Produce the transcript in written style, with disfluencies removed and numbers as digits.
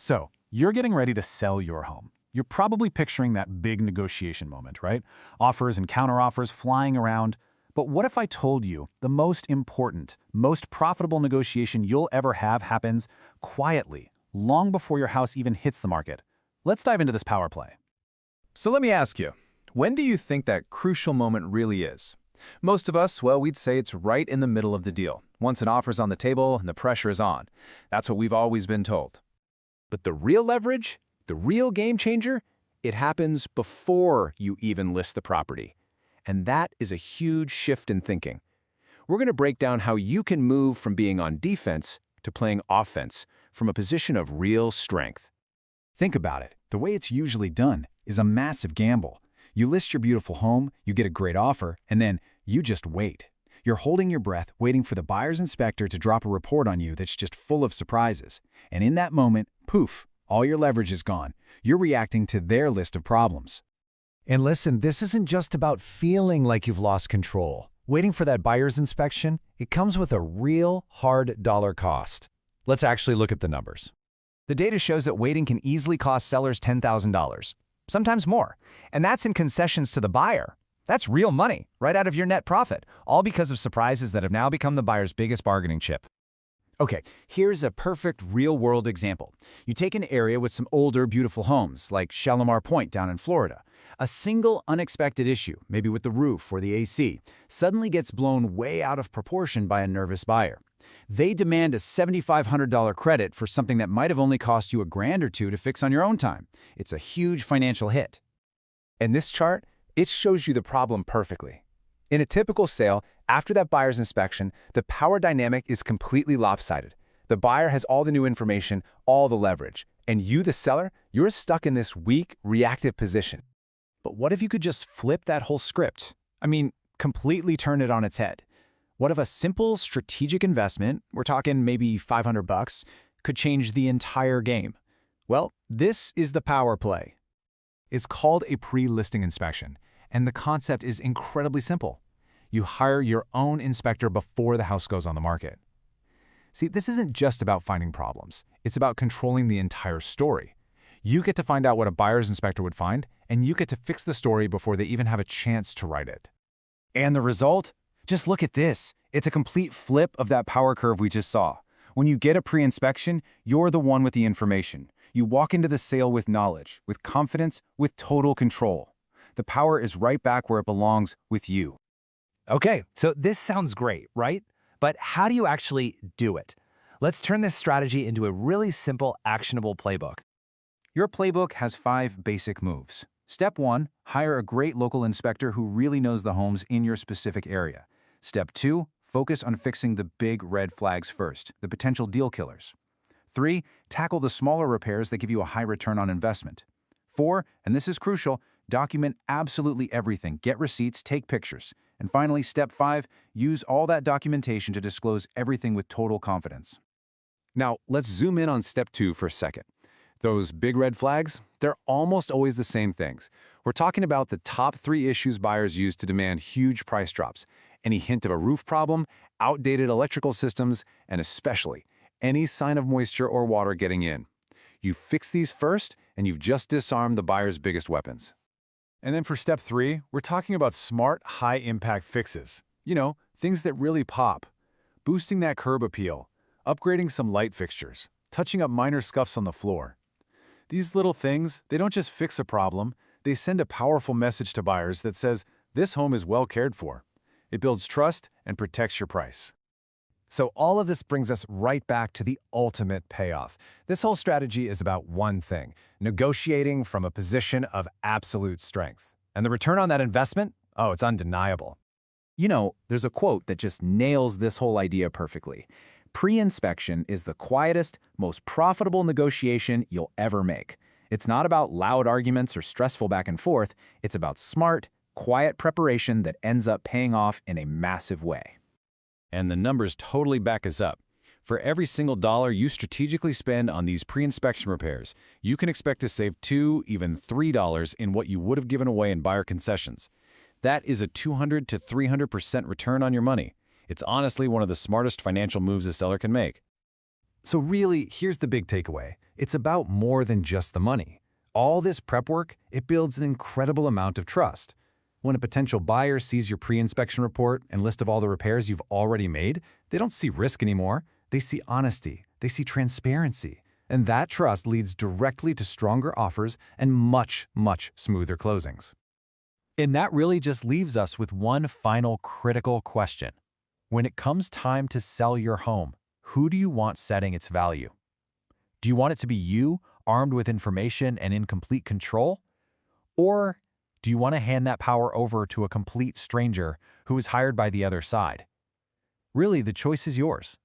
So, you're getting ready to sell your home. You're probably picturing that big negotiation moment, right? Offers and counteroffers flying around. But what if I told you the most important, most profitable negotiation you'll ever have happens quietly, long before your house even hits the market? Let's dive into this power play. So let me ask you, when do you think that crucial moment really is? Most of us, well, we'd say it's right in the middle of the deal, once an offer's on the table and the pressure is on. That's what we've always been told. But the real leverage, the real game changer, it happens before you even list the property. And that is a huge shift in thinking. We're going to break down how you can move from being on defense to playing offense from a position of real strength. Think about it. The way it's usually done is a massive gamble. You list your beautiful home, you get a great offer, and then you just wait. You're holding your breath, waiting for the buyer's inspector to drop a report on you that's just full of surprises. And in that moment, poof, all your leverage is gone. You're reacting to their list of problems. And listen, this isn't just about feeling like you've lost control. Waiting for that buyer's inspection, it comes with a real hard dollar cost. Let's actually look at the numbers. The data shows that waiting can easily cost sellers $10,000, sometimes more. And that's in concessions to the buyer. That's real money, right out of your net profit, all because of surprises that have now become the buyer's biggest bargaining chip. Okay, here's a perfect real-world example. You take an area with some older, beautiful homes, like Shalimar Point down in Florida. A single unexpected issue, maybe with the roof or the AC, suddenly gets blown way out of proportion by a nervous buyer. They demand a $7,500 credit for something that might have only cost you a grand or two to fix on your own time. It's a huge financial hit. And this chart, it shows you the problem perfectly. In a typical sale, after that buyer's inspection, the power dynamic is completely lopsided. The buyer has all the new information, all the leverage. And you, the seller, you're stuck in this weak, reactive position. But what if you could just flip that whole script? I mean, completely turn it on its head. What if a simple strategic investment, we're talking maybe $500, could change the entire game? Well, this is the power play. It's called a pre-listing inspection, and the concept is incredibly simple. You hire your own inspector before the house goes on the market. See, this isn't just about finding problems. It's about controlling the entire story. You get to find out what a buyer's inspector would find, and you get to fix the story before they even have a chance to write it. And the result? Just look at this. It's a complete flip of that power curve we just saw. When you get a pre-inspection, you're the one with the information. You walk into the sale with knowledge, with confidence, with total control. The power is right back where it belongs, with you. Okay, so this sounds great, right? But how do you actually do it? Let's turn this strategy into a really simple, actionable playbook. Your playbook has 5 basic moves. Step 1, hire a great local inspector who really knows the homes in your specific area. Step 2, focus on fixing the big red flags first, the potential deal killers. 3, tackle the smaller repairs that give you a high return on investment. 4, and this is crucial, document absolutely everything. Get receipts, take pictures. And finally, step 5, use all that documentation to disclose everything with total confidence. Now, let's zoom in on step 2 for a second. Those big red flags, they're almost always the same things. We're talking about the top 3 issues buyers use to demand huge price drops. Any hint of a roof problem, outdated electrical systems, and especially any sign of moisture or water getting in. You fix these first, and you've just disarmed the buyer's biggest weapons. And then for step 3, we're talking about smart, high-impact fixes. You know, things that really pop. Boosting that curb appeal, upgrading some light fixtures, touching up minor scuffs on the floor. These little things, they don't just fix a problem, they send a powerful message to buyers that says, this home is well cared for. It builds trust and protects your price. So all of this brings us right back to the ultimate payoff. This whole strategy is about one thing: negotiating from a position of absolute strength. And the return on that investment? Oh, it's undeniable. You know, there's a quote that just nails this whole idea perfectly. Pre-inspection is the quietest, most profitable negotiation you'll ever make. It's not about loud arguments or stressful back and forth. It's about smart, quiet preparation that ends up paying off in a massive way. And the numbers totally back us up. For every single dollar you strategically spend on these pre-inspection repairs, you can expect to save $2, even $3 in what you would have given away in buyer concessions. That is a 200 to 300% return on your money. It's honestly one of the smartest financial moves a seller can make. So really, here's the big takeaway. It's about more than just the money. All this prep work, it builds an incredible amount of trust. When a potential buyer sees your pre-inspection report and list of all the repairs you've already made, they don't see risk anymore. They see honesty. They see transparency. And that trust leads directly to stronger offers and much, much smoother closings. And that really just leaves us with one final critical question. When it comes time to sell your home, who do you want setting its value? Do you want it to be you, armed with information and in complete control? Or do you want to hand that power over to a complete stranger who is hired by the other side? Really, the choice is yours.